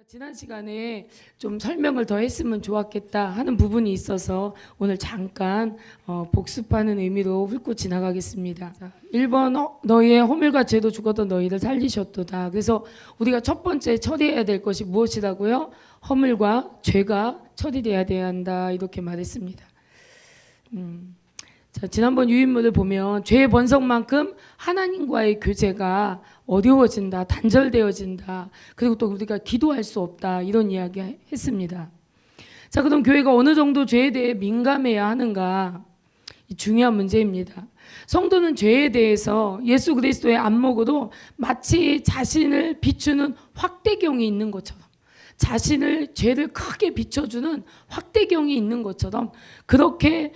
지난 시간에 좀 설명을 더 했으면 좋았겠다 하는 부분이 있어서 오늘 잠깐 복습하는 의미로 훑고 지나가겠습니다. 1번 너희의 허물과 죄도 죽었던 너희를 살리셨도다. 그래서 우리가 첫 번째 처리해야 될 것이 무엇이라고요? 허물과 죄가 처리돼야 한다 이렇게 말했습니다. 자, 지난번 유인물을 보면 죄의 번성만큼 하나님과의 교제가 어려워진다, 단절되어진다, 그리고 또 우리가 기도할 수 없다 이런 이야기 했습니다. 자, 그럼 교회가 어느 정도 죄에 대해 민감해야 하는가? 중요한 문제입니다. 성도는 죄에 대해서 예수 그리스도의 안목으로 마치 자신을 비추는 확대경이 있는 것처럼, 자신을 죄를 크게 비춰주는 확대경이 있는 것처럼 그렇게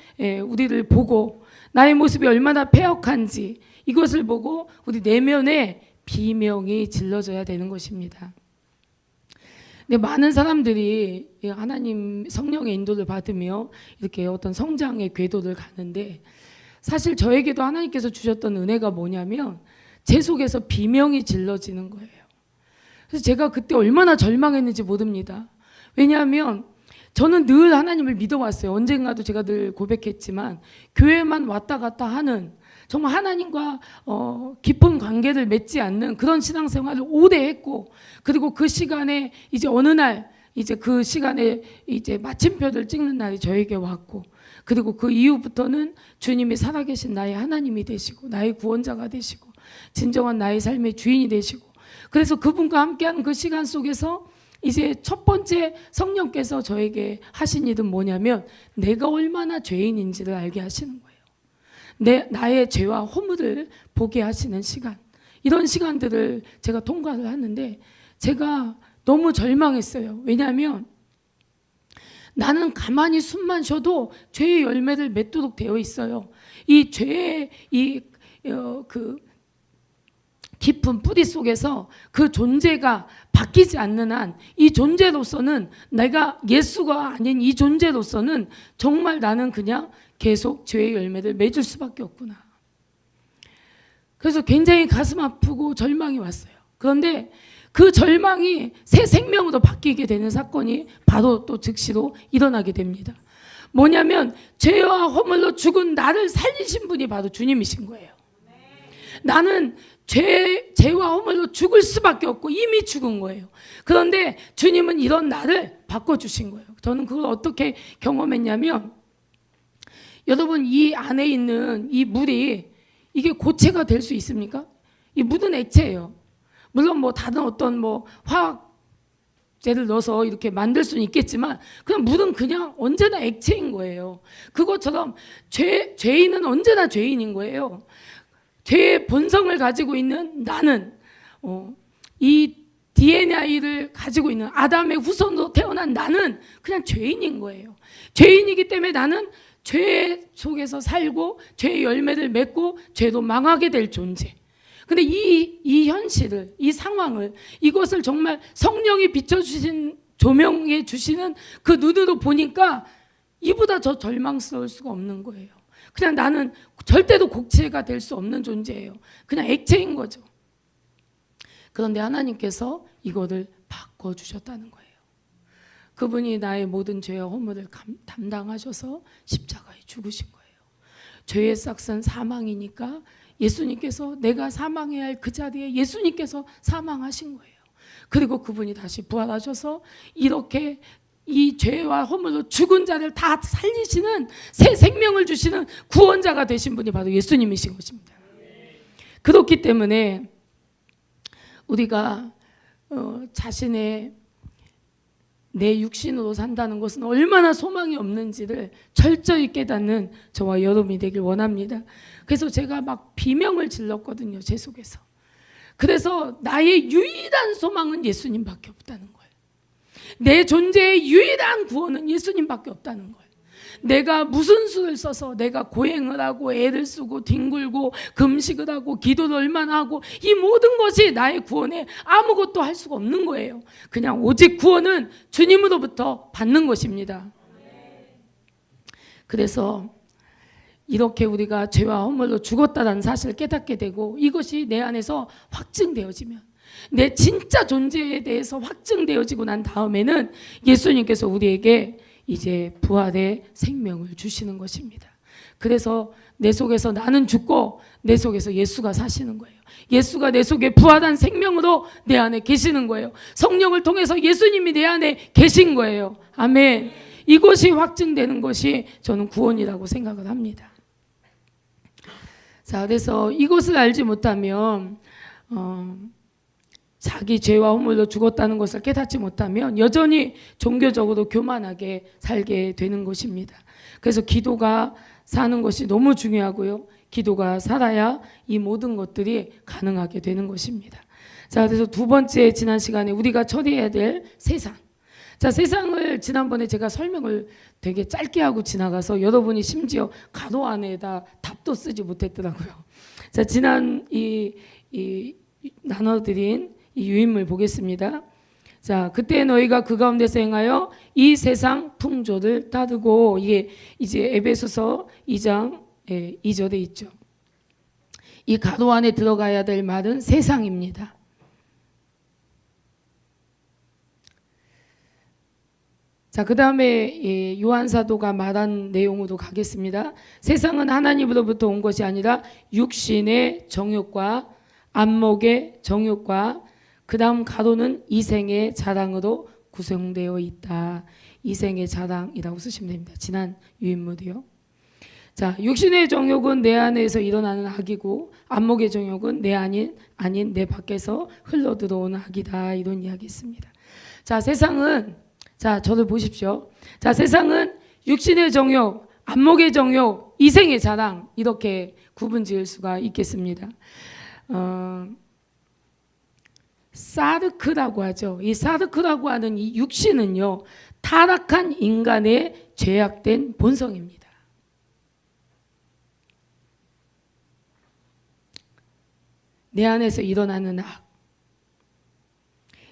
우리를 보고 나의 모습이 얼마나 패역한지 이것을 보고 우리 내면에 비명이 질러져야 되는 것입니다. 근데 많은 사람들이 하나님 성령의 인도를 받으며 이렇게 어떤 성장의 궤도를 가는데, 사실 저에게도 하나님께서 주셨던 은혜가 뭐냐면 제 속에서 비명이 질러지는 거예요. 그래서 제가 그때 얼마나 절망했는지 모릅니다. 왜냐하면 저는 늘 하나님을 믿어왔어요. 언젠가도 제가 늘 고백했지만 교회만 왔다 갔다 하는, 정말 하나님과 깊은 관계를 맺지 않는 그런 신앙생활을 오래 했고, 그리고 그 시간에 이제 어느 날 이제 그 시간에 이제 마침표를 찍는 날이 저에게 왔고, 그리고 그 이후부터는 주님이 살아계신 나의 하나님이 되시고 나의 구원자가 되시고 진정한 나의 삶의 주인이 되시고, 그래서 그분과 함께하는 그 시간 속에서 이제 첫 번째 성령께서 저에게 하신 일은 뭐냐면 내가 얼마나 죄인인지를 알게 하시는 거예요. 나의 죄와 허물을 보게 하시는 시간, 이런 시간들을 제가 통과를 하는데 제가 너무 절망했어요. 왜냐하면 나는 가만히 숨만 쉬어도 죄의 열매를 맺도록 되어 있어요. 이 죄의 그 깊은 뿌리 속에서 그 존재가 바뀌지 않는 한 이 존재로서는, 내가 예수가 아닌 이 존재로서는 정말 나는 그냥 계속 죄의 열매를 맺을 수밖에 없구나. 그래서 굉장히 가슴 아프고 절망이 왔어요. 그런데 그 절망이 새 생명으로 바뀌게 되는 사건이 바로 또 즉시로 일어나게 됩니다. 뭐냐면 죄와 허물로 죽은 나를 살리신 분이 바로 주님이신 거예요. 나는 죄와 허물로 죽을 수밖에 없고 이미 죽은 거예요. 그런데 주님은 이런 나를 바꿔주신 거예요. 저는 그걸 어떻게 경험했냐면, 여러분 이 안에 있는 이 물이 이게 고체가 될 수 있습니까? 이 물은 액체예요. 물론 뭐 다른 어떤 뭐 화학제를 넣어서 이렇게 만들 수는 있겠지만 그냥 물은 그냥 언제나 액체인 거예요. 그것처럼 죄인은 언제나 죄인인 거예요. 죄의 본성을 가지고 있는 나는 이 DNA를 가지고 있는 아담의 후손으로 태어난 나는 그냥 죄인인 거예요. 죄인이기 때문에 나는 죄 속에서 살고 죄의 열매를 맺고 죄로 망하게 될 존재. 근데 이 현실을, 이 상황을, 이것을 정말 성령이 비춰주신, 조명해 주시는 그 눈으로 보니까 이보다 더 절망스러울 수가 없는 거예요. 그냥 나는 절대로 곡체가 될 수 없는 존재예요. 그냥 액체인 거죠. 그런데 하나님께서 이거를 바꿔주셨다는 거예요. 그분이 나의 모든 죄와 허물을 담당하셔서 십자가에 죽으신 거예요. 죄의 싹은 사망이니까 예수님께서, 내가 사망해야 할 그 자리에 예수님께서 사망하신 거예요. 그리고 그분이 다시 부활하셔서 이렇게 이 죄와 허물로 죽은 자를 다 살리시는, 새 생명을 주시는 구원자가 되신 분이 바로 예수님이신 것입니다. 그렇기 때문에 우리가 자신의 내 육신으로 산다는 것은 얼마나 소망이 없는지를 철저히 깨닫는 저와 여러분이 되길 원합니다. 그래서 제가 막 비명을 질렀거든요, 제 속에서. 그래서 나의 유일한 소망은 예수님밖에 없다는 거예요. 내 존재의 유일한 구원은 예수님밖에 없다는 거예요. 내가 무슨 수를 써서 내가 고행을 하고 애를 쓰고 뒹굴고 금식을 하고 기도를 얼마나 하고 이 모든 것이 나의 구원에 아무것도 할 수가 없는 거예요. 그냥 오직 구원은 주님으로부터 받는 것입니다. 그래서 이렇게 우리가 죄와 허물로 죽었다는 사실을 깨닫게 되고 이것이 내 안에서 확증되어지면, 내 진짜 존재에 대해서 확증되어지고 난 다음에는 예수님께서 우리에게 이제 부활의 생명을 주시는 것입니다. 그래서 내 속에서 나는 죽고 내 속에서 예수가 사시는 거예요. 예수가 내 속에 부활한 생명으로 내 안에 계시는 거예요. 성령을 통해서 예수님이 내 안에 계신 거예요. 아멘. 이것이 확증되는 것이 저는 구원이라고 생각을 합니다. 자, 그래서 이것을 알지 못하면 자기 죄와 허물로 죽었다는 것을 깨닫지 못하면 여전히 종교적으로 교만하게 살게 되는 것입니다. 그래서 기도가 사는 것이 너무 중요하고요. 기도가 살아야 이 모든 것들이 가능하게 되는 것입니다. 자, 그래서 두 번째, 지난 시간에 우리가 처리해야 될 세상. 자, 세상을 지난번에 제가 설명을 되게 짧게 하고 지나가서 여러분이 심지어 가로 안에다 답도 쓰지 못했더라고요. 자, 지난 이 나눠드린 이 유인물 보겠습니다. 자, 그때 너희가 그 가운데서 행하여 이 세상 풍조를 따르고, 이게 이제 에베소서 2장 2절에 있죠. 이 가로 안에 들어가야 될 말은 세상입니다. 자, 그 다음에 요한 사도가 말한 내용으로 가겠습니다. 세상은 하나님으로부터 온 것이 아니라 육신의 정욕과 안목의 정욕과 그 다음 가로는 이생의 자랑으로 구성되어 있다. 이생의 자랑이라고 쓰시면 됩니다. 지난 유인물이요. 자, 육신의 정욕은 내 안에서 일어나는 악이고 안목의 정욕은 내 아닌 내 밖에서 흘러들어오는 악이다. 이런 이야기했습니다. 자, 세상은, 자, 저를 보십시오. 자, 세상은 육신의 정욕, 안목의 정욕, 이생의 자랑, 이렇게 구분 지을 수가 있겠습니다. 사르크라고 하죠. 이 사르크라고 하는 이 육신은요, 타락한 인간의 죄악된 본성입니다. 내 안에서 일어나는 악.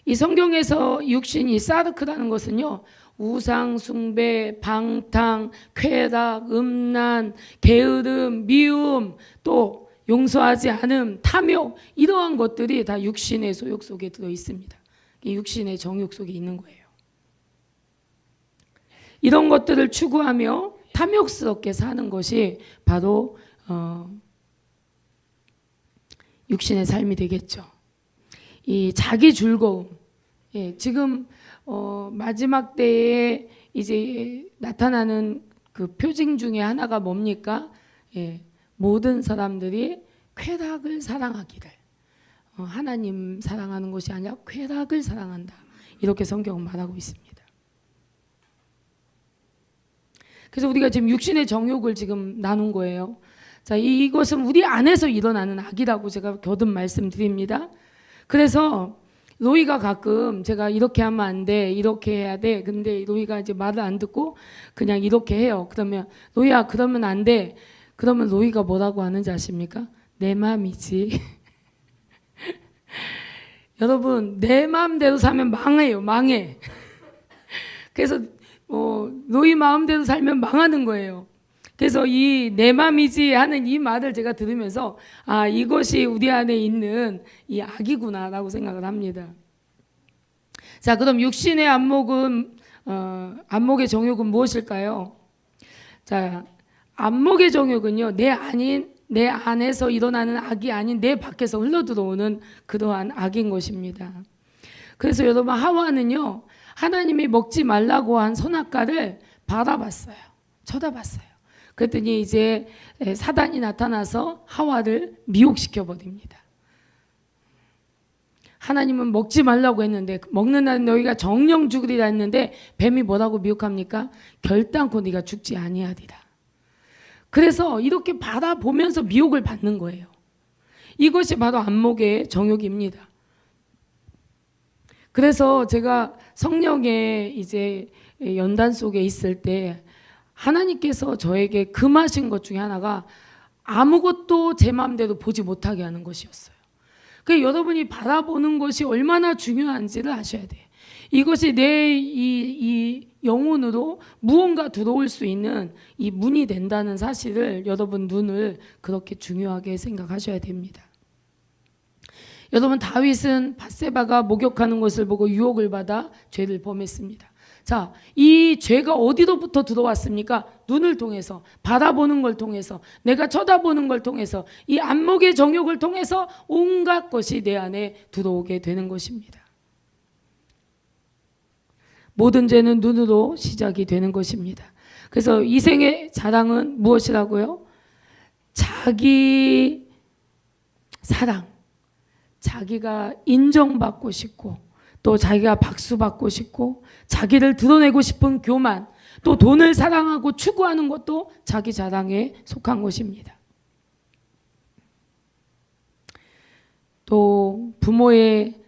이 성경에서 육신이 사르크라는 것은요, 우상 숭배, 방탕, 쾌락, 음란, 게으름, 미움, 또 용서하지 않음, 탐욕, 이러한 것들이 다 육신의 소욕 속에 들어 있습니다. 육신의 정욕 속에 있는 거예요. 이런 것들을 추구하며 탐욕스럽게 사는 것이 바로 육신의 삶이 되겠죠. 이 자기 즐거움, 지금 마지막 때에 이제 나타나는 그 표징 중에 하나가 뭡니까? 모든 사람들이 쾌락을 사랑하기를, 하나님 사랑하는 것이 아니라 쾌락을 사랑한다. 이렇게 성경은 말하고 있습니다. 그래서 우리가 지금 육신의 정욕을 지금 나눈 거예요. 자, 이것은 우리 안에서 일어나는 악이라고 제가 거듭 말씀드립니다. 그래서 로이가 가끔 제가 이렇게 하면 안 돼, 이렇게 해야 돼. 근데 로이가 이제 말을 안 듣고 그냥 이렇게 해요. 그러면 로이야, 그러면 안 돼. 그러면 로이가 뭐라고 하는지 아십니까? 내 마음이지. 여러분, 내 마음대로 살면 망해요. 망해. 그래서 로이 마음대로 살면 망하는 거예요. 그래서 이 내 맘이지 하는 이 말을 제가 들으면서 이것이 우리 안에 있는 이 악이구나라고 생각을 합니다. 자, 그럼 육신의 안목은 안목의 정욕은 무엇일까요? 자, 안목의 정욕은요, 내 안에서 일어나는 악이 아닌 내 밖에서 흘러들어오는 그러한 악인 것입니다. 그래서 여러분, 하와는요, 하나님이 먹지 말라고 한 선악과를 바라봤어요. 쳐다봤어요. 그랬더니 이제 사단이 나타나서 하와를 미혹시켜 버립니다. 하나님은 먹지 말라고 했는데, 먹는 날 너희가 정령 죽으리라 했는데 뱀이 뭐라고 미혹합니까? 결단코 네가 죽지 아니하리라. 그래서 이렇게 바라보면서 미혹을 받는 거예요. 이것이 바로 안목의 정욕입니다. 그래서 제가 성령의 이제 연단 속에 있을 때 하나님께서 저에게 금하신 것 중에 하나가 아무것도 제 마음대로 보지 못하게 하는 것이었어요. 그러니까 여러분이 바라보는 것이 얼마나 중요한지를 아셔야 돼요. 이것이 내 이 영혼으로 무언가 들어올 수 있는 이 문이 된다는 사실을 여러분 눈을 그렇게 중요하게 생각하셔야 됩니다. 여러분, 다윗은 밧세바가 목욕하는 것을 보고 유혹을 받아 죄를 범했습니다. 자, 이 죄가 어디로부터 들어왔습니까? 눈을 통해서, 바라보는 걸 통해서, 내가 쳐다보는 걸 통해서, 이 안목의 정욕을 통해서 온갖 것이 내 안에 들어오게 되는 것입니다. 모든 죄는 눈으로 시작이 되는 것입니다. 그래서 이생의 자랑은 무엇이라고요? 자기 사랑, 자기가 인정받고 싶고, 또 자기가 박수받고 싶고, 자기를 드러내고 싶은 교만, 또 돈을 사랑하고 추구하는 것도 자기 자랑에 속한 것입니다. 또 부모의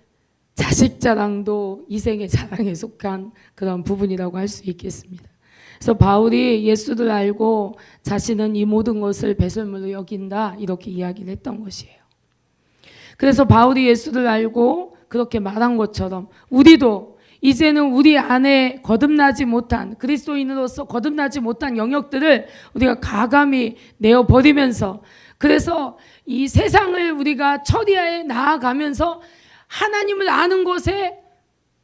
자식 자랑도 이생의 자랑에 속한 그런 부분이라고 할 수 있겠습니다. 그래서 바울이 예수를 알고 자신은 이 모든 것을 배설물로 여긴다, 이렇게 이야기를 했던 것이에요. 그래서 바울이 예수를 알고 그렇게 말한 것처럼 우리도 이제는 우리 안에 거듭나지 못한, 그리스도인으로서 거듭나지 못한 영역들을 우리가 과감히 내어버리면서, 그래서 이 세상을 우리가 처리해 나아가면서 하나님을 아는 것에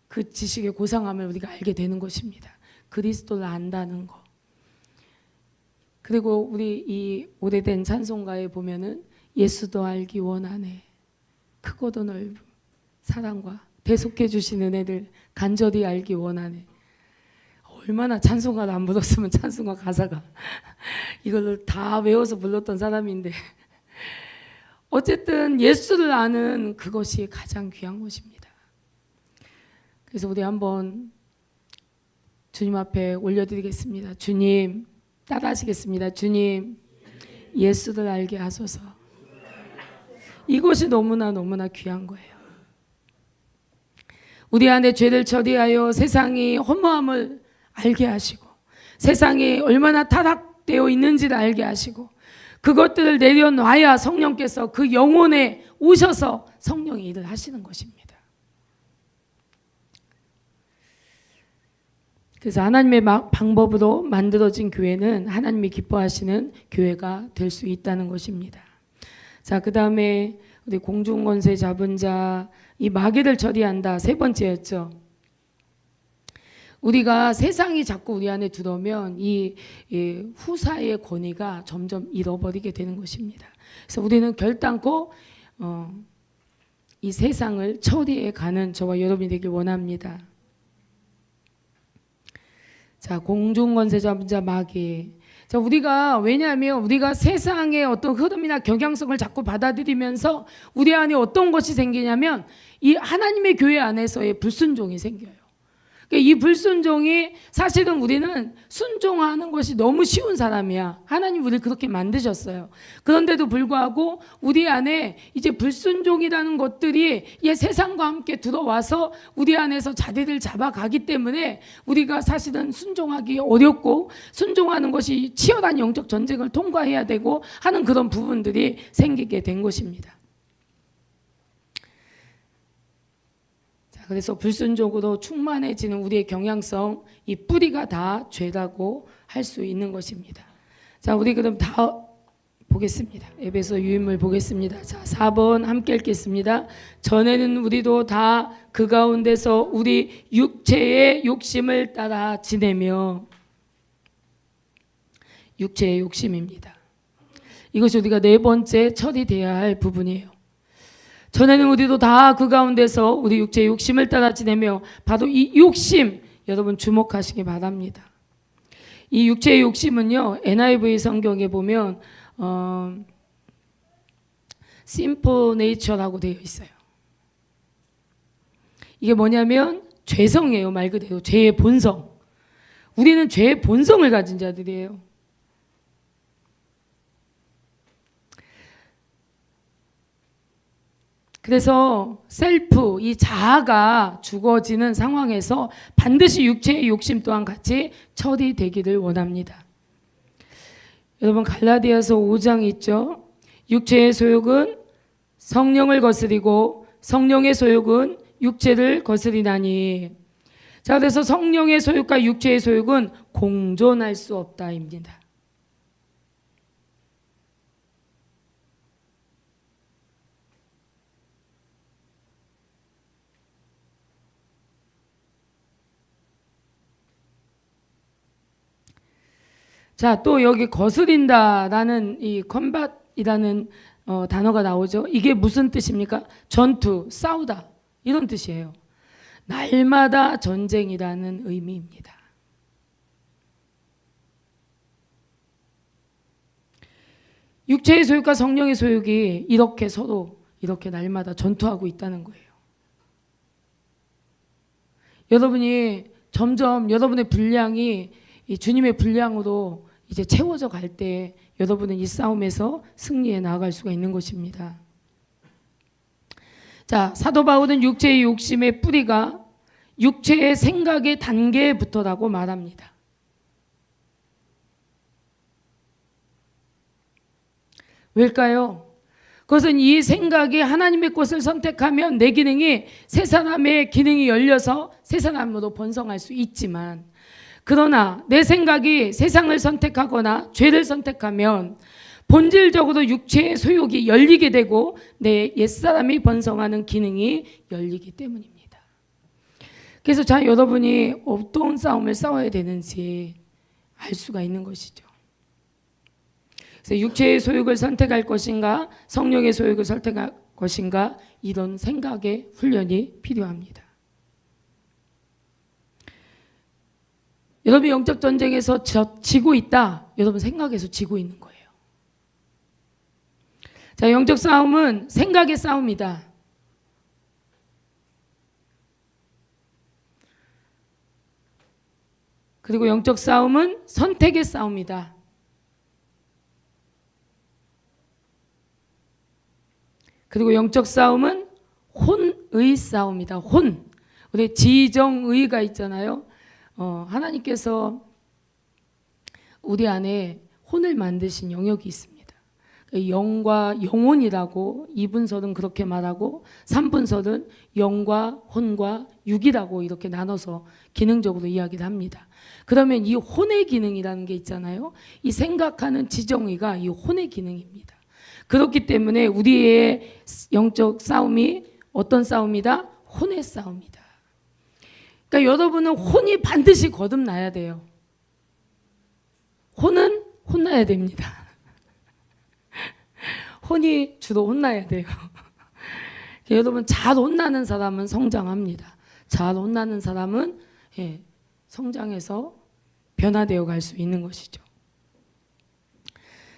그 지식의 고상함을 우리가 알게 되는 것입니다. 그리스도를 안다는 것. 그리고 우리 이 오래된 찬송가에 보면은 예수도 알기 원하네, 크고도 넓은 사랑과 대속해 주신 은혜를 간절히 알기 원하네. 얼마나 찬송가를 안 불렀으면 찬송가 가사가 이걸 다 외워서 불렀던 사람인데, 어쨌든 예수를 아는 그것이 가장 귀한 것입니다. 그래서 우리 한번 주님 앞에 올려드리겠습니다. 주님, 따라하시겠습니다. 주님, 예수를 알게 하소서. 이것이 너무나 귀한 거예요. 우리 안에 죄를 처리하여 세상이 허무함을 알게 하시고, 세상이 얼마나 타락되어 있는지를 알게 하시고, 그것들을 내려놔야 성령께서 그 영혼에 오셔서 성령의 일을 하시는 것입니다. 그래서 하나님의 방법으로 만들어진 교회는 하나님이 기뻐하시는 교회가 될 수 있다는 것입니다. 자, 그 다음에 우리 공중권세 잡은 자, 이 마귀를 처리한다, 세 번째였죠. 우리가 세상이 자꾸 우리 안에 들어오면 이 후사의 권위가 점점 잃어버리게 되는 것입니다. 그래서 우리는 결단코 이 세상을 처리해 가는 저와 여러분이 되길 원합니다. 자, 공중권세 잡은 자 마귀. 자, 우리가, 왜냐하면 우리가 세상의 어떤 흐름이나 경향성을 자꾸 받아들이면서 우리 안에 어떤 것이 생기냐면 이 하나님의 교회 안에서의 불순종이 생겨요. 이 불순종이, 사실은 우리는 순종하는 것이 너무 쉬운 사람이야. 하나님 우리를 그렇게 만드셨어요. 그런데도 불구하고 우리 안에 이제 불순종이라는 것들이 이 세상과 함께 들어와서 우리 안에서 자리를 잡아가기 때문에 우리가 사실은 순종하기 어렵고, 순종하는 것이 치열한 영적 전쟁을 통과해야 되고 하는 그런 부분들이 생기게 된 것입니다. 그래서 불순종으로 충만해지는 우리의 경향성, 이 뿌리가 다 죄라고 할 수 있는 것입니다. 자, 우리 그럼 다 보겠습니다. 에베소 유인물 보겠습니다. 자, 4번 함께 읽겠습니다. 전에는 우리도 다 그 가운데서 우리 육체의 욕심을 따라 지내며, 육체의 욕심입니다. 이것이 우리가 네 번째 처리돼야 할 부분이에요. 전에는 우리도 다 그 가운데서 우리 육체의 욕심을 따라 지내며, 바로 이 욕심, 여러분 주목하시기 바랍니다. 이 육체의 욕심은요, NIV 성경에 보면 sinful nature라고 되어 있어요. 이게 뭐냐면 죄성이에요. 말 그대로 죄의 본성. 우리는 죄의 본성을 가진 자들이에요. 그래서 셀프, 이 자아가 죽어지는 상황에서 반드시 육체의 욕심 또한 같이 처리되기를 원합니다. 여러분, 갈라디아서 5장 있죠? 육체의 소욕은 성령을 거스리고 성령의 소욕은 육체를 거스리나니. 자, 그래서 성령의 소욕과 육체의 소욕은 공존할 수 없다입니다. 자, 또 여기 거스린다라는 이 컴뱃이라는 단어가 나오죠. 이게 무슨 뜻입니까? 전투, 싸우다 이런 뜻이에요. 날마다 전쟁이라는 의미입니다. 육체의 소욕과 성령의 소욕이 이렇게 서로 이렇게 날마다 전투하고 있다는 거예요. 여러분이 점점 여러분의 분량이 이 주님의 분량으로 이제 채워져 갈 때 여러분은 이 싸움에서 승리해 나아갈 수가 있는 것입니다. 자, 사도 바울은 육체의 욕심의 뿌리가 육체의 생각의 단계부터라고 말합니다. 왜일까요? 그것은 이 생각이 하나님의 것을 선택하면 내 기능이 새 사람의 기능이 열려서 새 사람으로 번성할 수 있지만, 그러나 내 생각이 세상을 선택하거나 죄를 선택하면 본질적으로 육체의 소욕이 열리게 되고 내 옛사람이 번성하는 기능이 열리기 때문입니다. 그래서 자, 여러분이 어떤 싸움을 싸워야 되는지 알 수가 있는 것이죠. 그래서 육체의 소욕을 선택할 것인가 성령의 소욕을 선택할 것인가, 이런 생각의 훈련이 필요합니다. 여러분 영적 전쟁에서 지고 있다, 여러분 생각에서 지고 있는 거예요. 자, 영적 싸움은 생각의 싸움이다. 그리고 영적 싸움은 선택의 싸움이다. 그리고 영적 싸움은 혼의 싸움이다. 혼. 우리 지정의가 있잖아요. 하나님께서 우리 안에 혼을 만드신 영역이 있습니다. 영과 영혼이라고 2분설은 그렇게 말하고 3분설은 영과 혼과 육이라고 이렇게 나눠서 기능적으로 이야기를 합니다. 그러면 이 혼의 기능이라는 게 있잖아요. 이 생각하는 지정의가 이 혼의 기능입니다. 그렇기 때문에 우리의 영적 싸움이 어떤 싸움이다? 혼의 싸움이다. 그러니까 여러분은 혼이 반드시 거듭나야 돼요. 혼은 혼나야 됩니다. 혼이 주로 혼나야 돼요. 여러분 잘 혼나는 사람은 성장합니다. 잘 혼나는 사람은 성장해서 변화되어 갈 수 있는 것이죠.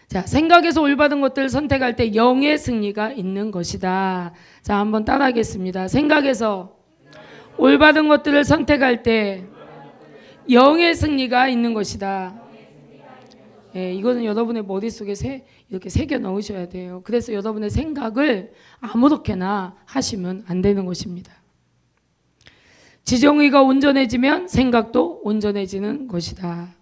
자, 생각에서 올바른 것들을 선택할 때 영의 승리가 있는 것이다. 자, 한번 따라하겠습니다. 생각에서 올바른 것들을 선택할 때 영의 승리가 있는 것이다. 이거는 여러분의 머릿속에 이렇게 새겨 넣으셔야 돼요. 그래서 여러분의 생각을 아무렇게나 하시면 안 되는 것입니다. 지정의가 온전해지면 생각도 온전해지는 것이다.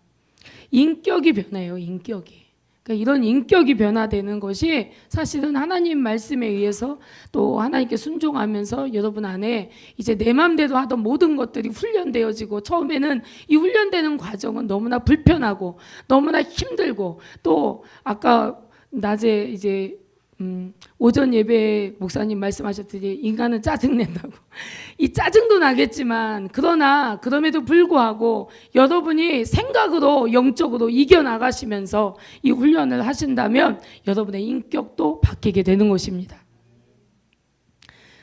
인격이 변해요. 인격이. 그러니까 이런 인격이 변화되는 것이 사실은 하나님 말씀에 의해서 또 하나님께 순종하면서 여러분 안에 이제 내 마음대로 하던 모든 것들이 훈련되어지고, 처음에는 이 훈련되는 과정은 너무나 불편하고 너무나 힘들고, 또 아까 낮에 이제 오전 예배 목사님 말씀하셨듯이 인간은 짜증낸다고. 이 짜증도 나겠지만, 그러나 그럼에도 불구하고 여러분이 생각으로 영적으로 이겨나가시면서 이 훈련을 하신다면 여러분의 인격도 바뀌게 되는 것입니다.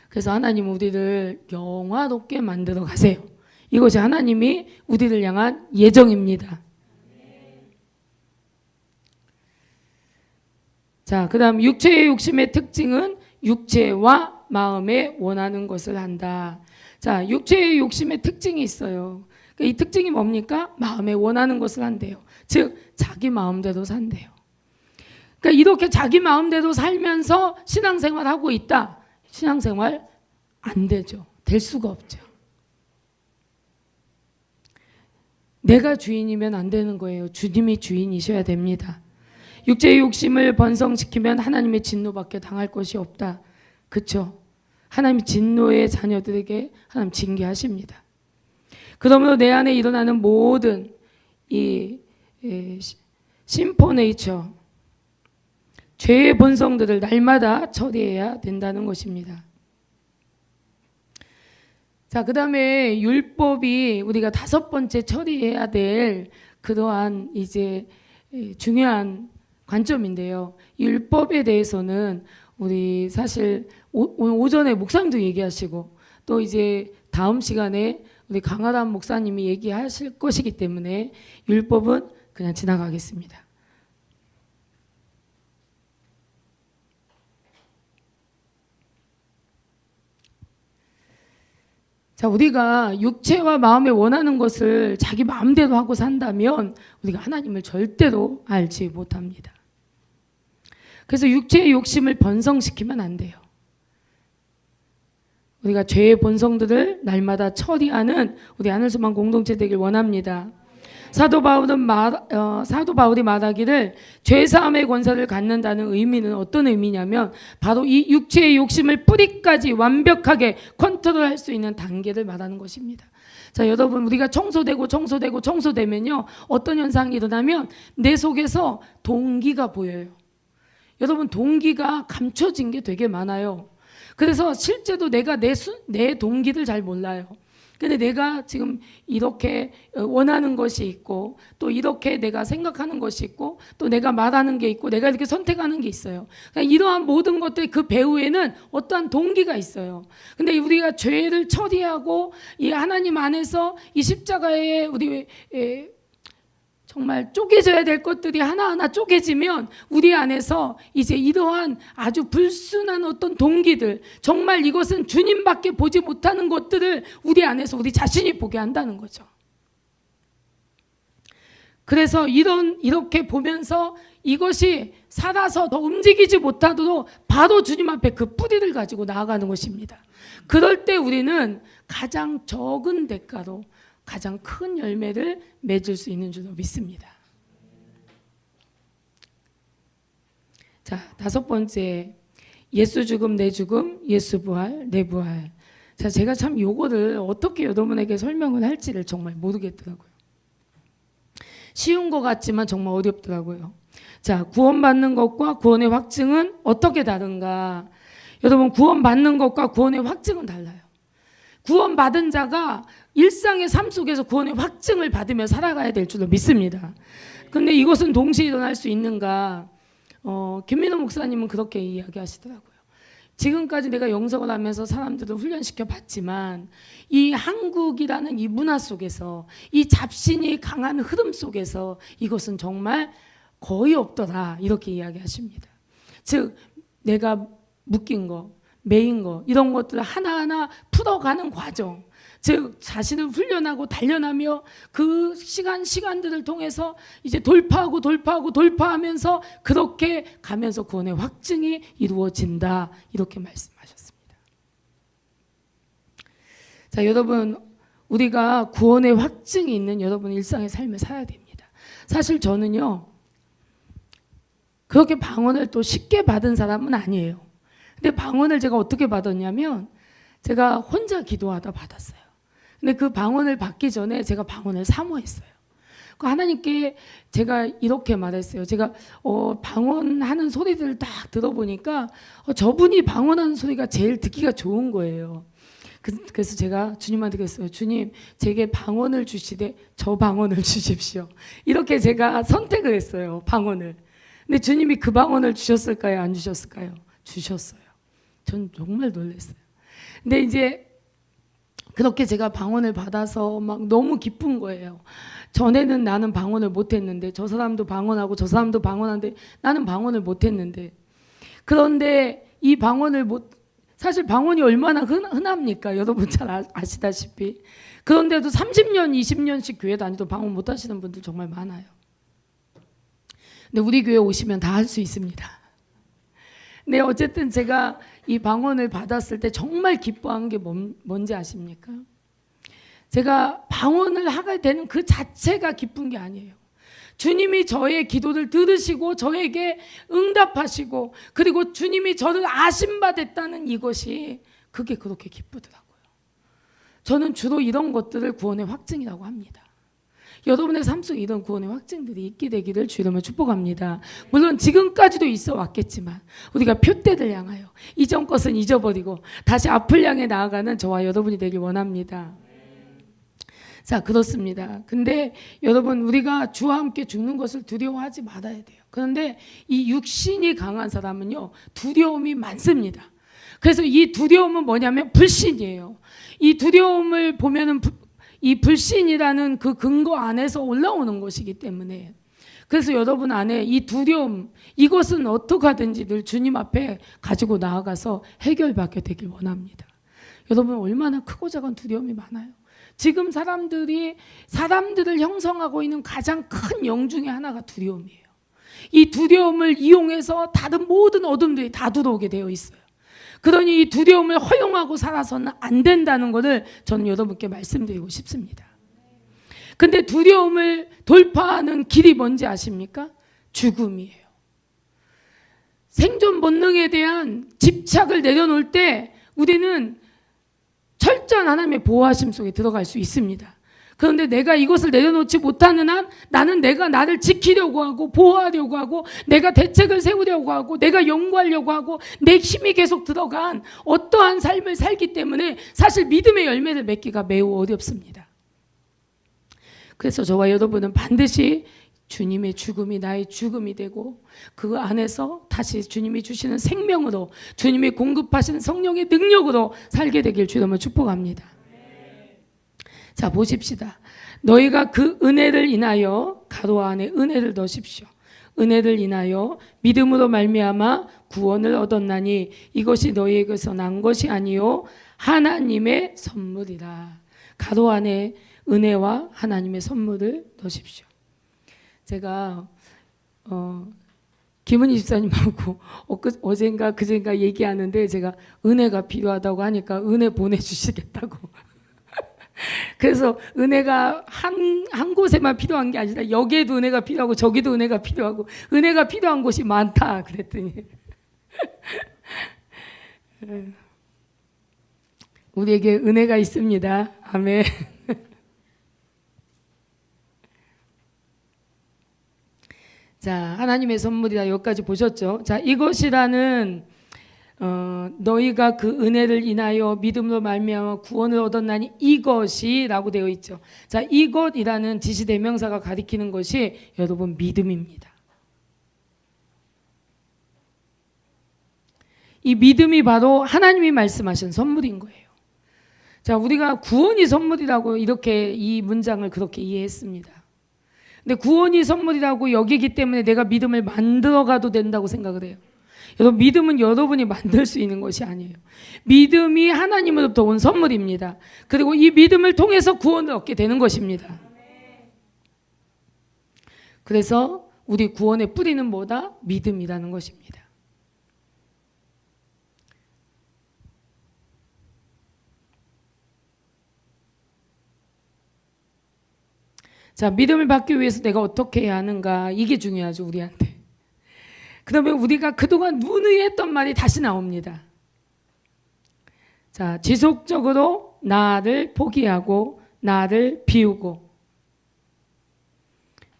그래서 하나님 우리를 영화롭게 만들어 가세요. 이것이 하나님이 우리를 향한 예정입니다. 자, 그 다음 육체의 욕심의 특징은 육체와 마음에 원하는 것을 한다. 자, 육체의 욕심의 특징이 있어요. 그러니까 이 특징이 뭡니까? 마음에 원하는 것을 한대요. 즉 자기 마음대로 산대요. 그러니까 이렇게 자기 마음대로 살면서 신앙생활 하고 있다. 신앙생활 안 되죠. 될 수가 없죠. 내가 주인이면 안 되는 거예요. 주님이 주인이셔야 됩니다. 육체의 욕심을 번성시키면 하나님의 진노밖에 당할 것이 없다. 그렇죠? 하나님 진노의 자녀들에게 하나님 징계하십니다. 그러므로 내 안에 일어나는 모든 이 심포네이처, 죄의 본성들을 날마다 처리해야 된다는 것입니다. 자, 그 다음에 율법이 우리가 5번째 처리해야 될 그러한 이제 중요한 관점인데요. 율법에 대해서는 우리 사실 오늘 오전에 목사님도 얘기하시고 또 이제 다음 시간에 우리 강하단 목사님이 얘기하실 것이기 때문에 율법은 그냥 지나가겠습니다. 자, 우리가 육체와 마음에 원하는 것을 자기 마음대로 하고 산다면 우리가 하나님을 절대로 알지 못합니다. 그래서 육체의 욕심을 번성시키면 안 돼요. 우리가 죄의 본성들을 날마다 처리하는 우리 하늘소망 공동체 되길 원합니다. 사도 바울이 말하기를 죄사함의 권세를 갖는다는 의미는 어떤 의미냐면 바로 이 육체의 욕심을 뿌리까지 완벽하게 컨트롤할 수 있는 단계를 말하는 것입니다. 자, 여러분, 우리가 청소되면요 어떤 현상이 일어나면 내 속에서 동기가 보여요. 여러분, 동기가 감춰진 게 되게 많아요. 그래서 실제로 내가 내 동기를 잘 몰라요. 근데 내가 지금 이렇게 원하는 것이 있고 또 이렇게 내가 생각하는 것이 있고 또 내가 말하는 게 있고 내가 이렇게 선택하는 게 있어요. 그러니까 이러한 모든 것들이 그 배후에는 어떠한 동기가 있어요. 근데 우리가 죄를 처리하고 이 하나님 안에서 이 십자가에 우리 정말 쪼개져야 될 것들이 하나하나 쪼개지면 우리 안에서 이제 이러한 아주 불순한 어떤 동기들, 정말 이것은 주님밖에 보지 못하는 것들을 우리 안에서 우리 자신이 보게 한다는 거죠. 그래서 이렇게 보면서 이것이 살아서 더 움직이지 못하도록 바로 주님 앞에 그 뿌리를 가지고 나아가는 것입니다. 그럴 때 우리는 가장 적은 대가로 가장 큰 열매를 맺을 수 있는 줄로 믿습니다. 자, 5번째, 예수 죽음 내 죽음, 예수 부활 내 부활. 자, 제가 참 요거를 어떻게 여러분에게 설명을 할지를 정말 모르겠더라고요. 쉬운 것 같지만 정말 어렵더라고요. 자, 구원받는 것과 구원의 확증은 어떻게 다른가? 여러분, 구원받는 것과 구원의 확증은 달라요. 구원받은 자가 일상의 삶 속에서 구원의 확증을 받으며 살아가야 될 줄로 믿습니다. 그런데 이것은 동시에 일어날 수 있는가? 김민호 목사님은 그렇게 이야기하시더라고요. 지금까지 내가 영성을 하면서 사람들을 훈련시켜 봤지만 이 한국이라는 이 문화 속에서 이 잡신이 강한 흐름 속에서 이것은 정말 거의 없더라, 이렇게 이야기하십니다. 즉 내가 묶인 거, 매인 거, 이런 것들을 하나하나 풀어가는 과정, 즉 자신을 훈련하고 단련하며 그 시간들을 통해서 이제 돌파하면서 그렇게 가면서 구원의 확증이 이루어진다, 이렇게 말씀하셨습니다. 자, 여러분, 우리가 구원의 확증이 있는 여러분 일상의 삶을 살아야 됩니다. 사실 저는요 그렇게 방언을 또 쉽게 받은 사람은 아니에요. 근데 방언을 제가 어떻게 받았냐면 제가 혼자 기도하다 받았어요. 근데 그 방언을 받기 전에 제가 방언을 사모했어요. 하나님께 제가 이렇게 말했어요. 제가 방언하는 소리들을 딱 들어보니까 저분이 방언하는 소리가 제일 듣기가 좋은 거예요. 그래서 제가 주님한테 그랬어요. 주님, 제게 방언을 주시되 저 방언을 주십시오. 이렇게 제가 선택을 했어요, 방언을. 근데 주님이 그 방언을 주셨을까요? 안 주셨을까요? 주셨어요. 전 정말 놀랐어요. 근데 이제 그렇게 제가 방언을 받아서 막 너무 기쁜 거예요. 전에는 나는 방언을 못했는데 저 사람도 방언하고 저 사람도 방언하는데 나는 방언을 못했는데, 그런데 이 방언을 사실 방언이 얼마나 흔합니까? 여러분 잘 아시다시피. 그런데도 30년, 20년씩 교회 다니도 방언 못하시는 분들 정말 많아요. 근데 우리 교회 오시면 다 할 수 있습니다. 네, 어쨌든 제가 이 방언을 받았을 때 정말 기뻐한 게 뭔지 아십니까? 제가 방언을 하게 되는 그 자체가 기쁜 게 아니에요. 주님이 저의 기도를 들으시고 저에게 응답하시고 그리고 주님이 저를 아심받았다는 이것이 그게 그렇게 기쁘더라고요. 저는 주로 이런 것들을 구원의 확증이라고 합니다. 여러분의 삶 속에 이런 구원의 확증들이 있게 되기를 주 이름으로 축복합니다. 물론 지금까지도 있어 왔겠지만 우리가 표대를 향하여 이전 것은 잊어버리고 다시 앞을 향해 나아가는 저와 여러분이 되길 원합니다. 자, 그렇습니다. 근데 여러분, 우리가 주와 함께 죽는 것을 두려워하지 말아야 돼요. 그런데 이 육신이 강한 사람은요, 두려움이 많습니다. 그래서 이 두려움은 뭐냐면 불신이에요. 이 두려움을 보면은 이 불신이라는 그 근거 안에서 올라오는 것이기 때문에, 그래서 여러분 안에 이 두려움, 이것은 어떻게 하든지 늘 주님 앞에 가지고 나아가서 해결받게 되길 원합니다. 여러분, 얼마나 크고 작은 두려움이 많아요. 지금 사람들을 형성하고 있는 가장 큰 영 중에 하나가 두려움이에요. 이 두려움을 이용해서 다른 모든 어둠들이 다 들어오게 되어 있어요. 그러니 이 두려움을 허용하고 살아서는 안 된다는 것을 저는 여러분께 말씀드리고 싶습니다. 근데 두려움을 돌파하는 길이 뭔지 아십니까? 죽음이에요. 생존 본능에 대한 집착을 내려놓을 때 우리는 철저한 하나님의 보호하심 속에 들어갈 수 있습니다. 그런데 내가 이것을 내려놓지 못하는 한 나는 내가 나를 지키려고 하고 보호하려고 하고 내가 대책을 세우려고 하고 내가 연구하려고 하고 내 힘이 계속 들어간 어떠한 삶을 살기 때문에 사실 믿음의 열매를 맺기가 매우 어렵습니다. 그래서 저와 여러분은 반드시 주님의 죽음이 나의 죽음이 되고 그 안에서 다시 주님이 주시는 생명으로 주님이 공급하시는 성령의 능력으로 살게 되길 주님을 축복합니다. 자, 보십시다. 너희가 그 은혜를 인하여, 가로 안에 은혜를 넣으십시오. 은혜를 인하여 믿음으로 말미암아 구원을 얻었나니 이것이 너희에게서 난 것이 아니요 하나님의 선물이라. 가로 안에 은혜와 하나님의 선물을 넣으십시오. 제가 김은희 집사님하고 어젠가 그젠가 얘기하는데 제가 은혜가 필요하다고 하니까 은혜 보내주시겠다고. 그래서 은혜가 한 곳에만 필요한 게 아니라 여기에도 은혜가 필요하고 저기도 은혜가 필요하고 은혜가 필요한 곳이 많다 그랬더니 우리에게 은혜가 있습니다. 아멘. 자, 하나님의 선물이라 여기까지 보셨죠? 자, 이것이라는 너희가 그 은혜를 인하여 믿음으로 말미암아 구원을 얻었나니 이것이라고 되어 있죠. 자, 이것이라는 지시대명사가 가리키는 것이 여러분 믿음입니다. 이 믿음이 바로 하나님이 말씀하신 선물인 거예요. 자, 우리가 구원이 선물이라고 이렇게 이 문장을 그렇게 이해했습니다. 근데 구원이 선물이라고 여기기 때문에 내가 믿음을 만들어가도 된다고 생각을 해요. 여러분, 믿음은 여러분이 만들 수 있는 것이 아니에요. 믿음이 하나님으로부터 온 선물입니다. 그리고 이 믿음을 통해서 구원을 얻게 되는 것입니다. 그래서 우리 구원의 뿌리는 뭐다? 믿음이라는 것입니다. 자, 믿음을 받기 위해서 내가 어떻게 해야 하는가? 이게 중요하죠, 우리한테. 그러면 우리가 그동안 문의했던 말이 다시 나옵니다. 자, 지속적으로 나를 포기하고 나를 비우고,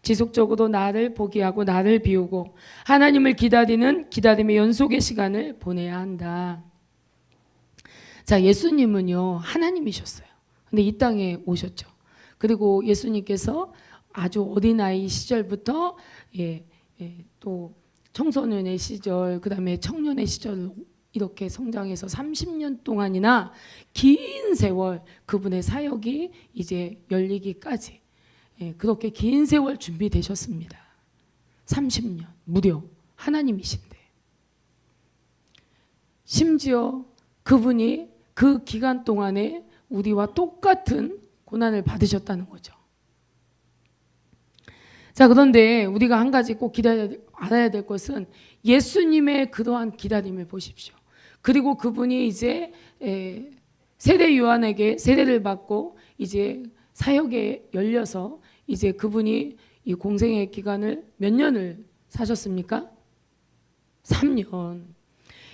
지속적으로 나를 포기하고 나를 비우고 하나님을 기다리는 기다림의 연속의 시간을 보내야 한다. 자, 예수님은요 하나님이셨어요. 근데 이 땅에 오셨죠. 그리고 예수님께서 아주 어린아이 시절부터 또 청소년의 시절, 그 다음에 청년의 시절 이렇게 성장해서 30년 동안이나 긴 세월 그분의 사역이 이제 열리기까지 그렇게 긴 세월 준비되셨습니다. 30년 무려 하나님이신데, 심지어 그분이 그 기간 동안에 우리와 똑같은 고난을 받으셨다는 거죠. 자, 그런데 우리가 한 가지 꼭 알아야 될 것은 예수님의 그러한 기다림을 보십시오. 그리고 그분이 이제 세례 요한에게 세례를 받고 이제 사역에 열려서 이제 그분이 이 공생의 기간을 몇 년을 사셨습니까? 3년.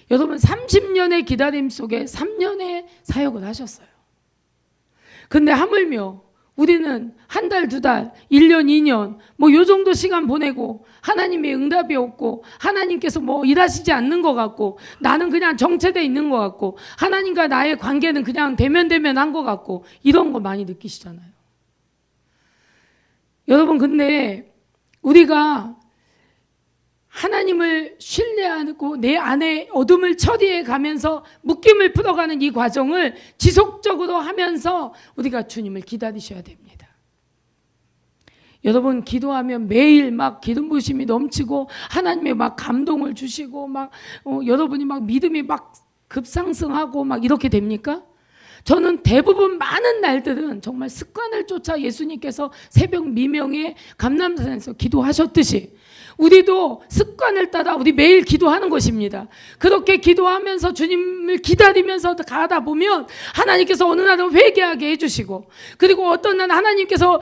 여러분, 30년의 기다림 속에 3년의 사역을 하셨어요. 근데 하물며 우리는 한 달, 두 달, 1년, 2년 뭐 요 정도 시간 보내고 하나님의 응답이 없고 하나님께서 뭐 일하시지 않는 것 같고 나는 그냥 정체돼 있는 것 같고 하나님과 나의 관계는 그냥 대면대면한 것 같고 이런 거 많이 느끼시잖아요. 여러분, 근데 우리가 하나님을 신뢰하고 내 안에 어둠을 처리해 가면서 묶임을 풀어가는 이 과정을 지속적으로 하면서 우리가 주님을 기다리셔야 됩니다. 여러분, 기도하면 매일 막 기름 부으심이 넘치고 하나님의 막 감동을 주시고 막 여러분이 막 믿음이 막 급상승하고 막 이렇게 됩니까? 저는 대부분 많은 날들은 정말 습관을 쫓아 예수님께서 새벽 미명에 감람산에서 기도하셨듯이 우리도 습관을 따라 우리 매일 기도하는 것입니다. 그렇게 기도하면서 주님을 기다리면서 가다 보면 하나님께서 어느 날은 회개하게 해주시고, 그리고 어떤 날 하나님께서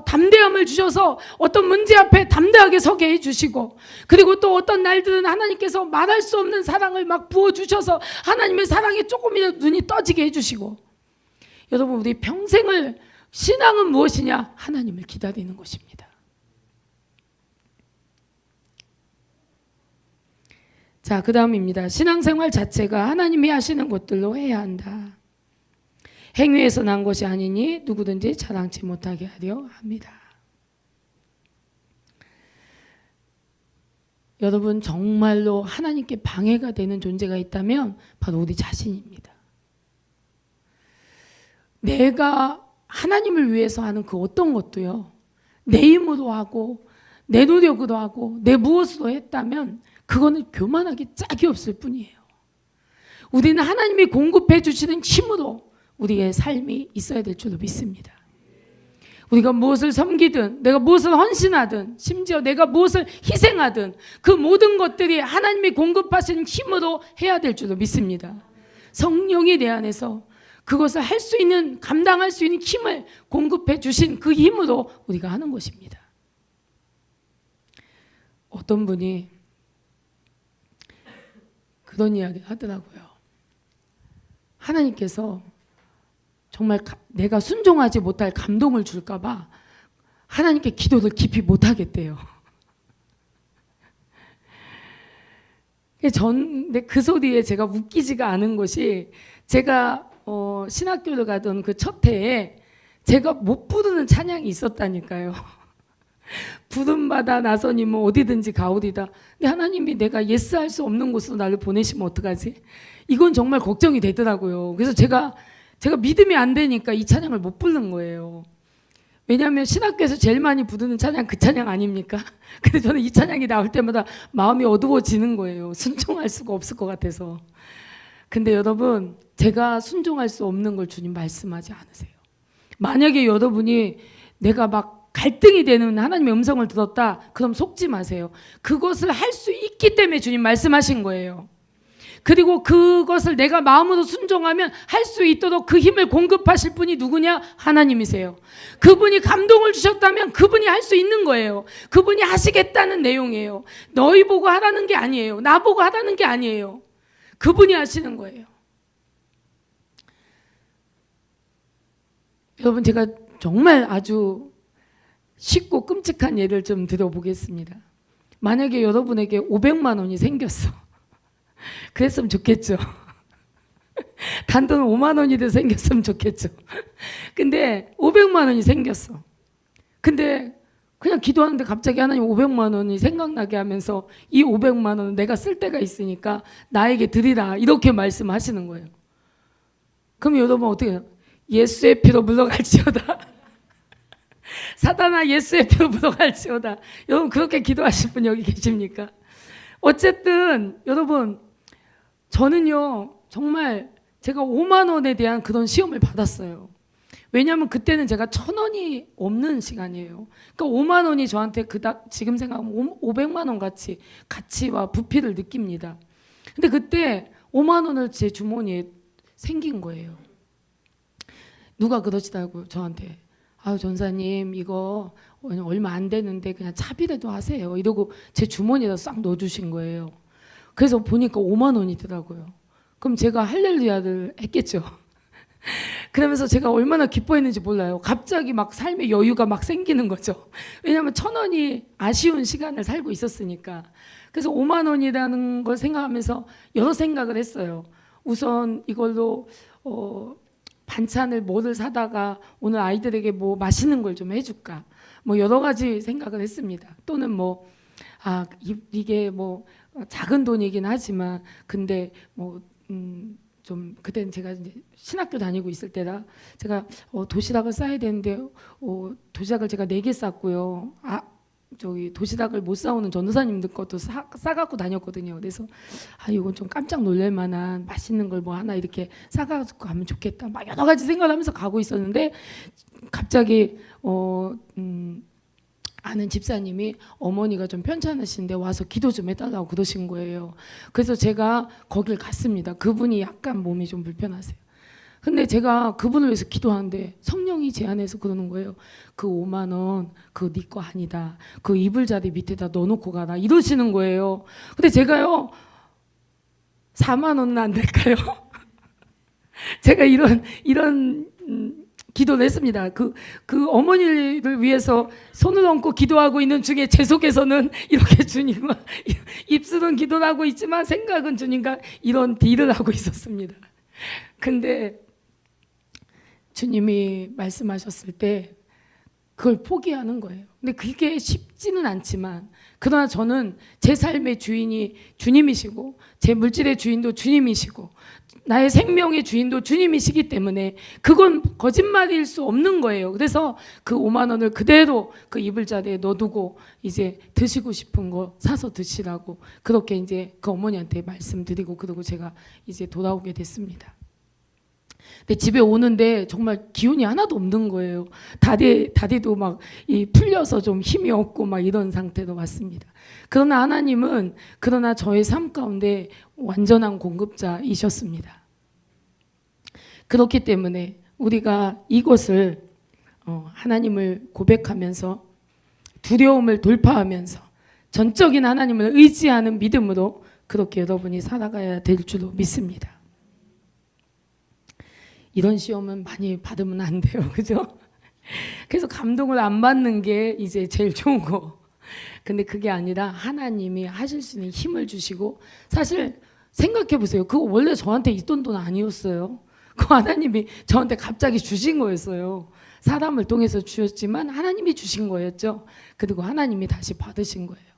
담대함을 주셔서 어떤 문제 앞에 담대하게 서게 해주시고, 그리고 또 어떤 날들은 하나님께서 말할 수 없는 사랑을 막 부어주셔서 하나님의 사랑에 조금이라도 눈이 떠지게 해주시고. 여러분, 우리 평생을, 신앙은 무엇이냐? 하나님을 기다리는 것입니다. 자, 그 다음입니다. 신앙생활 자체가 하나님이 하시는 것들로 해야 한다. 행위에서 난 것이 아니니 누구든지 자랑치 못하게 하려 합니다. 여러분, 정말로 하나님께 방해가 되는 존재가 있다면 바로 우리 자신입니다. 내가 하나님을 위해서 하는 그 어떤 것도요, 내 힘으로 하고 내 노력으로 하고 내 무엇으로 했다면 그거는 교만하기 짝이 없을 뿐이에요. 우리는 하나님이 공급해 주시는 힘으로 우리의 삶이 있어야 될 줄로 믿습니다. 우리가 무엇을 섬기든, 내가 무엇을 헌신하든, 심지어 내가 무엇을 희생하든 그 모든 것들이 하나님이 공급하시는 힘으로 해야 될 줄로 믿습니다. 성령이 내 안에서 그것을 할 수 있는, 감당할 수 있는 힘을 공급해 주신 그 힘으로 우리가 하는 것입니다. 어떤 분이 그런 이야기를 하더라고요. 하나님께서 정말 내가 순종하지 못할 감동을 줄까 봐 하나님께 기도를 깊이 못 하겠대요. 근데 그 소리에 제가 웃기지가 않은 것이, 제가 신학교를 가던 그 첫 해에 제가 못 부르는 찬양이 있었다니까요. 부름받아 나서니 뭐 어디든지 가오리다. 근데 하나님이 내가 예스할 수 없는 곳으로 나를 보내시면 어떡하지? 이건 정말 걱정이 되더라고요. 그래서 제가 믿음이 안 되니까 이 찬양을 못 부르는 거예요. 왜냐하면 신학교에서 제일 많이 부르는 찬양 그 찬양 아닙니까? 근데 저는 이 찬양이 나올 때마다 마음이 어두워지는 거예요. 순종할 수가 없을 것 같아서. 근데 여러분, 제가 순종할 수 없는 걸 주님 말씀하지 않으세요. 만약에 여러분이 내가 막 갈등이 되는 하나님의 음성을 들었다, 그럼 속지 마세요. 그것을 할 수 있기 때문에 주님 말씀하신 거예요. 그리고 그것을 내가 마음으로 순종하면 할 수 있도록 그 힘을 공급하실 분이 누구냐? 하나님이세요. 그분이 감동을 주셨다면 그분이 할 수 있는 거예요. 그분이 하시겠다는 내용이에요. 너희 보고 하라는 게 아니에요. 나 보고 하라는 게 아니에요. 그분이 하시는 거예요. 여러분, 제가 정말 아주 쉽고 끔찍한 예를 좀 들어보겠습니다. 만약에 여러분에게 500만 원이 생겼어. 그랬으면 좋겠죠. 단돈 5만 원이라도 생겼으면 좋겠죠. 근데 500만 원이 생겼어. 근데 그냥 기도하는데 갑자기 하나님 500만 원이 생각나게 하면서 이 500만 원은 내가 쓸 데가 있으니까 나에게 드리라, 이렇게 말씀하시는 거예요. 그럼 여러분 어떻게 해요? 예수의 피로 물러갈지어다. 사단아, 예수의 피로 물러갈지어다. 여러분, 그렇게 기도하실 분 여기 계십니까? 어쨌든 여러분, 저는요 정말 제가 5만 원에 대한 그런 시험을 받았어요. 왜냐하면 그때는 제가 1,000원이 없는 시간이에요. 그러니까 5만 원이 저한테 지금 생각하면 500만 원 같이 가치와 부피를 느낍니다. 근데 그때 5만 원을 제 주머니에 생긴 거예요. 누가 그러시더라고요, 저한테. 아유, 전사님, 이거 얼마 안 되는데 그냥 차비라도 하세요, 이러고 제 주머니에다 싹 넣어주신 거예요. 그래서 보니까 5만 원이더라고요. 그럼 제가 할렐루야를 했겠죠. 그러면서 제가 얼마나 기뻐했는지 몰라요. 갑자기 막 삶의 여유가 막 생기는 거죠. 왜냐하면 1,000원이 아쉬운 시간을 살고 있었으니까. 그래서 5만 원이라는 걸 생각하면서 여러 생각을 했어요. 우선 이걸로 반찬을 뭐를 사다가 오늘 아이들에게 뭐 맛있는 걸 좀 해줄까, 뭐 여러 가지 생각을 했습니다. 또는 이게 뭐 작은 돈이긴 하지만 근데 좀 그때는 제가 이제 신학교 다니고 있을 때라 제가 도시락을 싸야 되는데 도시락을 제가 4개 쌌고요. 저기 도시락을 못 싸오는 전도사님들 것도 싸갖고 다녔거든요. 그래서 이건 좀 깜짝 놀랄 만한 맛있는 걸 뭐 하나 이렇게 싸가지고 가면 좋겠다, 막 여러 가지 생각을 하면서 가고 있었는데 갑자기 아는 집사님이 어머니가 좀 편찮으신데 와서 기도 좀 해달라고 그러신 거예요. 그래서 제가 거길 갔습니다. 그분이 약간 몸이 좀 불편하세요. 근데 제가 그분을 위해서 기도하는데 성령이 제 안에서 그러는 거예요. 그 5만 원 그거 네 거 아니다. 그 이불자리 밑에다 넣어놓고 가라, 이러시는 거예요. 근데 제가요 4만 원은 안 될까요? 제가 이런 기도를 했습니다. 그 어머니를 위해서 손을 얹고 기도하고 있는 중에 제 속에서는 이렇게 주님과 입술은 기도를 하고 있지만 생각은 주님과 이런 딜을 하고 있었습니다. 근데 주님이 말씀하셨을 때 그걸 포기하는 거예요. 근데 그게 쉽지는 않지만 그러나 저는 제 삶의 주인이 주님이시고 제 물질의 주인도 주님이시고 나의 생명의 주인도 주님이시기 때문에 그건 거짓말일 수 없는 거예요. 그래서 그 5만 원을 그대로 그 이불자리에 넣어두고 이제 드시고 싶은 거 사서 드시라고 그렇게 이제 그 어머니한테 말씀드리고 그러고 제가 이제 돌아오게 됐습니다. 근데 집에 오는데 정말 기운이 하나도 없는 거예요. 다리도 막 풀려서 좀 힘이 없고 막 이런 상태로 왔습니다. 그러나 하나님은 저의 삶 가운데 완전한 공급자이셨습니다. 그렇기 때문에 우리가 이것을 하나님을 고백하면서 두려움을 돌파하면서 전적인 하나님을 의지하는 믿음으로 그렇게 여러분이 살아가야 될 줄로 믿습니다. 이런 시험은 많이 받으면 안 돼요. 그죠? 그래서 감동을 안 받는 게 이제 제일 좋은 거. 근데 그게 아니라 하나님이 하실 수 있는 힘을 주시고, 사실 생각해 보세요. 그거 원래 저한테 있던 돈 아니었어요. 그 하나님이 저한테 갑자기 주신 거였어요. 사람을 통해서 주셨지만 하나님이 주신 거였죠. 그리고 하나님이 다시 받으신 거예요.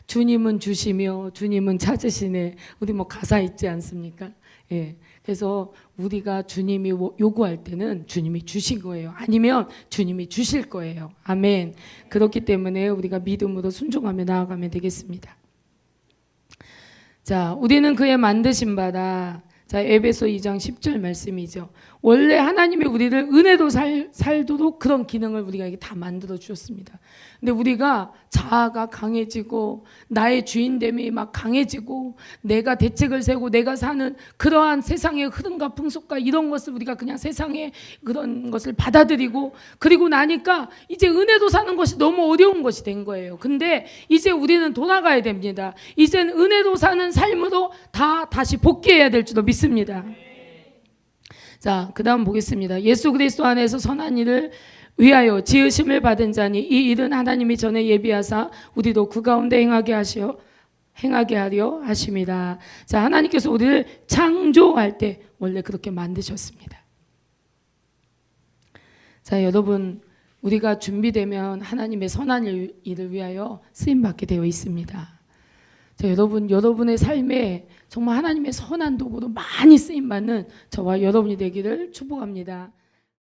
주님은 주시며 주님은 찾으시네. 우리 뭐 가사 있지 않습니까? 예. 그래서 우리가 주님이 요구할 때는 주님이 주신 거예요. 아니면 주님이 주실 거예요. 아멘. 그렇기 때문에 우리가 믿음으로 순종하며 나아가면 되겠습니다. 자, 우리는 그의 만드신 바다. 자, 에베소 2장 10절 말씀이죠. 원래 하나님이 우리를 은혜로 살도록 그런 기능을 우리가 다 만들어 주셨습니다. 근데 우리가 자아가 강해지고 나의 주인됨이 막 강해지고 내가 대책을 세고 내가 사는 그러한 세상의 흐름과 풍속과 이런 것을 우리가 그냥 세상의 그런 것을 받아들이고 그리고 나니까 이제 은혜로 사는 것이 너무 어려운 것이 된 거예요. 근데 이제 우리는 돌아가야 됩니다. 이젠 은혜로 사는 삶으로 다시 복귀해야 될 줄로 믿습니다. 자, 그 다음 보겠습니다. 예수 그리스도 안에서 선한 일을 위하여 지으심을 받은 자니 이 일은 하나님이 전에 예비하사 우리도 그 가운데 행하게 하려 하심이라. 자, 하나님께서 우리를 창조할 때 원래 그렇게 만드셨습니다. 자, 여러분, 우리가 준비되면 하나님의 선한 일을 위하여 쓰임받게 되어 있습니다. 자, 여러분의 삶에 정말 하나님의 선한 도구로 많이 쓰임받는 저와 여러분이 되기를 축복합니다.